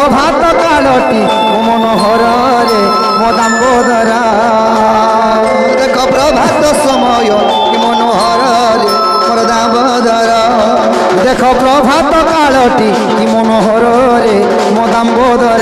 প্রভাত কালটি মনোহর রে মদাম্বোদর দেখো প্রভাত সময় কি মনোহর রে মোর দামোদর দেখো প্রভাত কালটি কি মনোহর রে মদাম্বোদর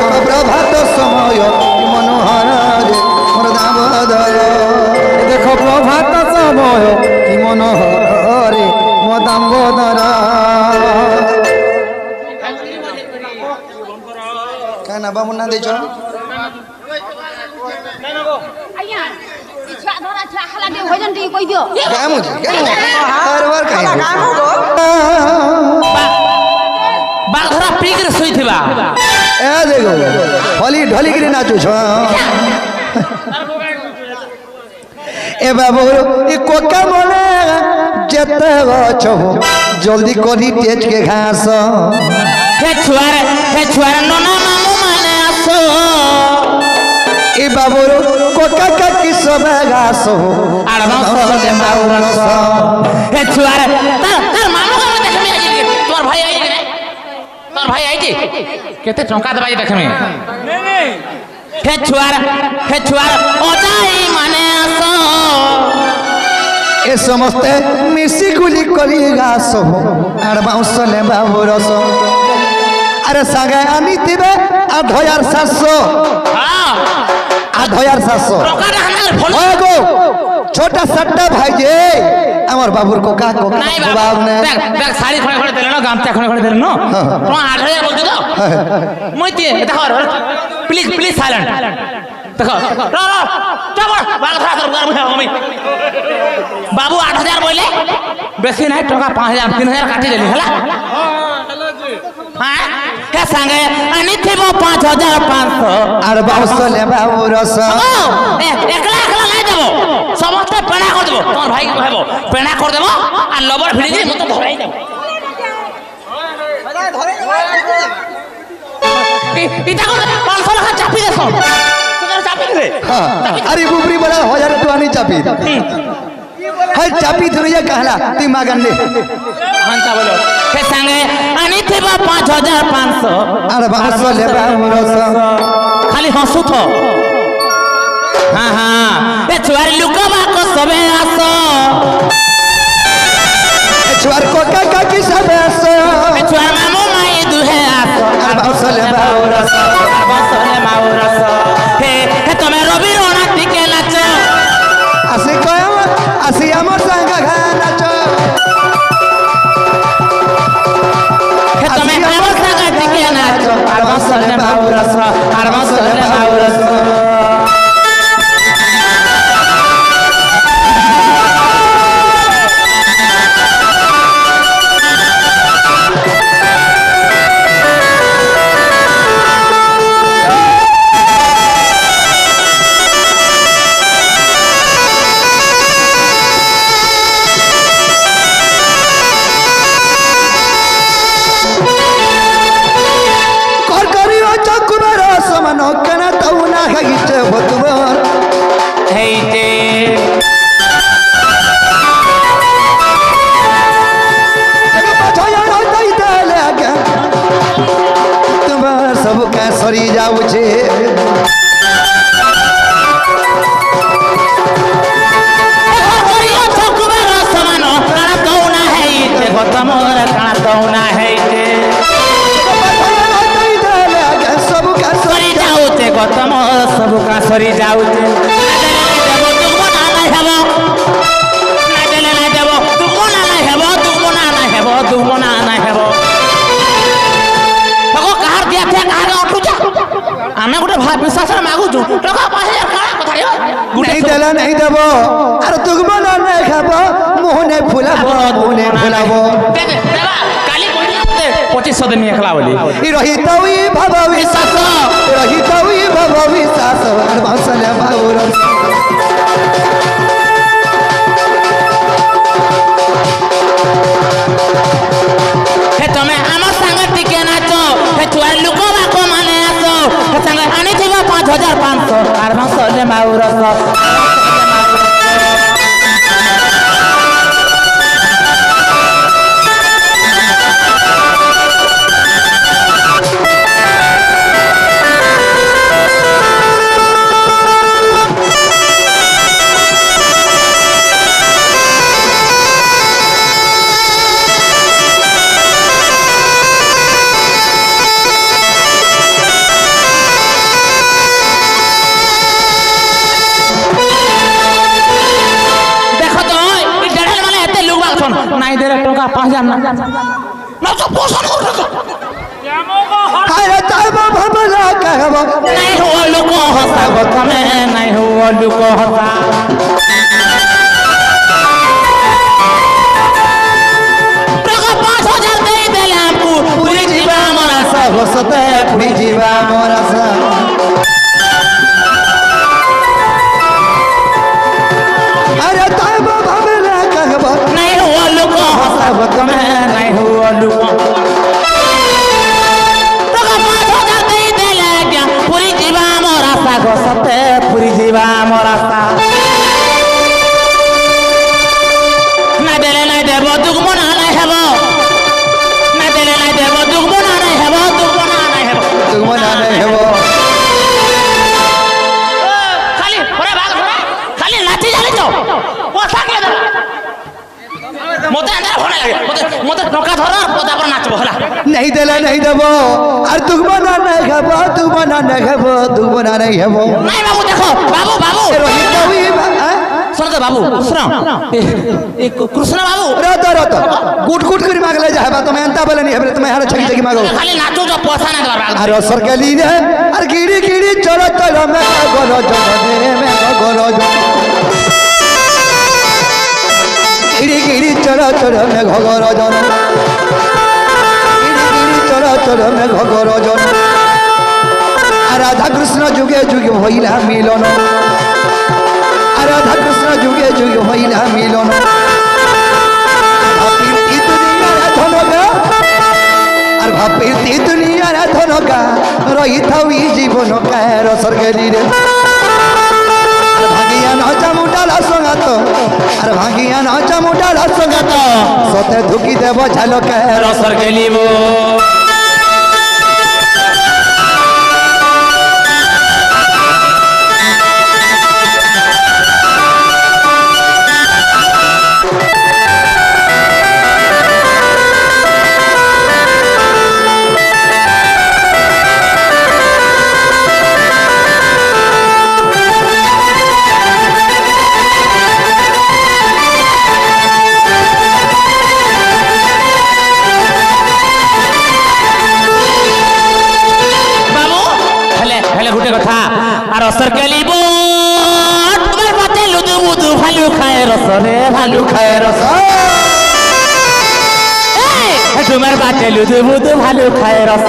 দেখো প্রভাত সময় কি মনোহর রে মোর দামোদর দেখো প্রভাত সময় কি মনোহর রে মদাম্বোদর কেন বাবু না দিছ আইয়া ইচ্ছা ধরা ছা খালা দে হইজন টি কই দিও কেমন বারবার খাই বাঘরা পিগরে শুইথিবা এ দেখো হলি ঢলি করে নাচুছ এ বাবু ই কোকা মনে যেতে গছ জলদি করি তেজ কে ঘাস হে ছুয়ার ননা মামু মানে আসো এ বাবুর কোকা কাকি সবে ঘাস আর বাউরে বাউরস হে ছুয়ার তার মামু আমি দেখমি আইজি তোর ভাই আইজি রে তোর ভাই আইজি কেতে টঙ্কা দেবাই দেখমি হে ছুয়ার ওজাই মানে আসো এ সমস্তে মিশি গুলি করি ঘাস আর বাউঁশ লে বাবু রস আরে সাগে আনিতিবে 8700 হ্যাঁ 8700 টঙ্কা দেখানার ফল ও গো ছোটা সাট্টা ভাই যে আমার বাবুর কোকা কোকা নাই বাবু বাবা নে দেখ শাড়ি খড়ে খড়ে দিলে না গামছা খড়ে খড়ে দিলে না তোমার 8000 বলছো তো মই দিয়ে দেখো প্লিজ সাইলেন্ট দেখো বাবু 8000 বলে বেশি নাই টাকা 5000 3000 কাটি দেলি হলা হ্যাঁ কে সঙ্গে আনি থিব 5500 আর বাউঁশ লে বাবু রস একলা নাই দেব সমস্ত পেনা করে দেব তোমার ভাই কে কহব পেনা করে দেব আর লবর ভিড়ি দিয়ে মতো ধরাই দেব এটা করে 500 টাকা চাপি দেছ তোর চাপি দে আরে বুবরি বলা 1000 টাকা নি চাপি হাই চাপি ধরিয়া कहला তুই মাগান লে হান্তা বলো কে সঙ্গে আনি থিব 5500 আর বাউঁশ লে বাবু রস খালি হসু থ হ্যাঁ এ ছুয়ার লুকবা কো সবে আসো ছুয়ার কোকা কাকি সবে আসো এ ছুয়ার মামু মাই দুহে আসো আর বাউঁশ লে বাবু রস বসলে মাউরস হে তুমি রবি রোনা টিকে নাচ আসি কয় আসি আমার সঙ্গ নাচ হে তুমি আমার সাথে টিকে নাচ আর বসলে মাউরস আর বসলে মাউরস হেইতে তোমার সব কে সরি যাউছে করিও চকুবের সমান কানা কৌনা হেইতে গতমর কানা কৌনা হেইতে সব কে সরি যাউতে গতমর সব কা সরি যাউতে আমি গোটে বিশ্বাস মাগুছু টাকা 5000 কাଣା কথা नहीं देला नहीं देव और तुम ना नहीं खाब मुँह नहीं फुलाब मुँह नहीं फुलाब কালি কইলা 2500 দেমি একলা বলি रही तो भाव विश्वास रही तो भाव विश्वास बसले बाबूर হে তুমি আমার সঙ্গে টিকে নাচ হে ছুয়ার লোক বাকো মানে আস হে সঙ্গে আনি থিব 5500 আর বসলে মাউরস टका 5000 ना तो पोषण कर अरे तब भमला कहब नहीं हुआ लोग हंसा बतमे नहीं हुआ लोग हंसा टका 5000 दे देले आपको पूरी जीवा हमारा सब सते पूरी जीवा मोरा सा अरे तब भमला कहब नहीं हुआ लोग हंसा बतमे नहीं हुआ लोग टका 5000 दे देले क्या पूरी जीवा हमारा सब सते पूरी जीवा हमारा सा ना देले नहीं देबो दुगमना नहीं हेबो ना देले नहीं देबो दुगमना नहीं हेबो दुगमना नहीं हेबो तुम ना नहीं हेबो खाली ओरे भाग खाली नाची जाली तो ओ साकले दे मोते अंदर होने लगे मोते टोका धर पोता पर नाचबो हला नहीं देला नहीं देबो और तुम ना नहीं हेबो तुम ना नहीं हेबो तुम ना नहीं हेबो नहीं बाबू देखो बाबू बाबू रोहित कवि सुन दे बाबू सुनो ए कृष्ण बाबू रत गुट गुट करी मागले जाबा तुम एंता बोले नहीं हेबे तुम हारे छकी छकी मागो खाली नाचो जो पैसा ना दरबार और असर के लिए और गिड़ी गिड़ी चलो चलो मैं गोरो जो दे मैं गोरो जो गिड़ी गिड़ी चलो चलो मैं गोरो जो गिड़ी गिड़ी चलो चलो मैं गोरो जो राधा कृष्ण जुगे जुगे होइला मिलन राधा कृष्ण जुगे जुगे होइला मिलन भापीती दुनिया रे धनगा और भापीती दुनिया रे धनगा रही थावी जीवन का रसर गेली रे भागिया न चामुटाला संगत और भागिया न चामुटाला संगत सते धुकी देव झालक रसर गेलीबो रसर गेलीबो तुम्हारे बाते लुदु बुदु भालू खाए रस रे भालू खाए रस ए तुम्हारे बाते लुदु बुदु भालू खाए रस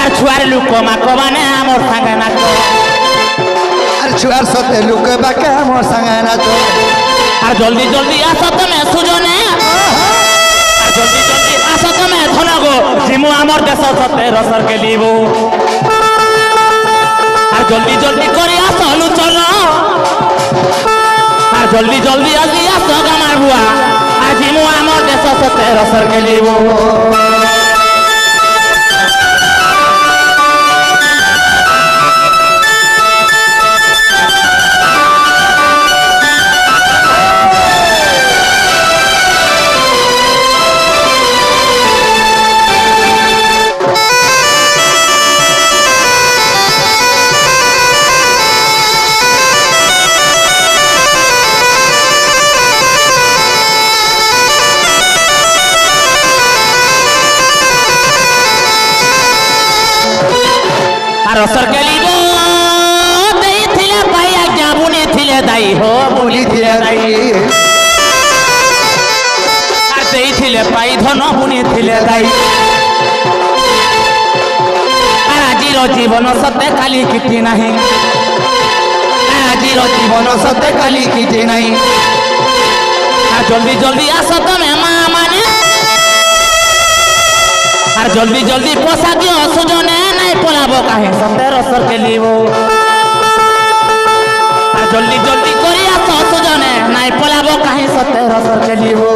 আর ছুয়ার লোক মা কবানে আমার সাঙ্গে নাচ আর ছুয়ার সাথে লোক বাকে আমার সাঙ্গে নাচ আর জলদি জলদি আসো তুমি সুজনে আর জলদি জলদি আসো তুমি ধনগো জিমু আমার দেশ সতে রসর গেলিবো আর জলদি জলদি করে আসো লুচন আর জলদি জলদি আসি আসো গামার বুয়া আর জিমু আমার দেশ সতে রসর গেলিবো रसर गेलीबो देई थिले पाई आज्ञा बुनी थिले दाई हो बुनी थिले दाई आ देई थिले पाई धन बुनी थिले दाई आ आजिर जीवन सते काली किछि नाही आजिर जीवन सते काली किछि नाही आ जल्दी जल्दी आसो तमे मा माने আর জলদি জলদি পোষা দিও সুজনে নাই পলাবো কাহে সতে রসর গেলিবো আর জলদি জলদি করি আসো সুজনে নাই পলাবো কাহে সতে রসর গেলিবো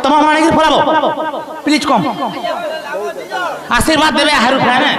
তোমার আনিকি পড়াবো প্লিজ কম আশীর্বাদ দেবে হারু ফ্যানে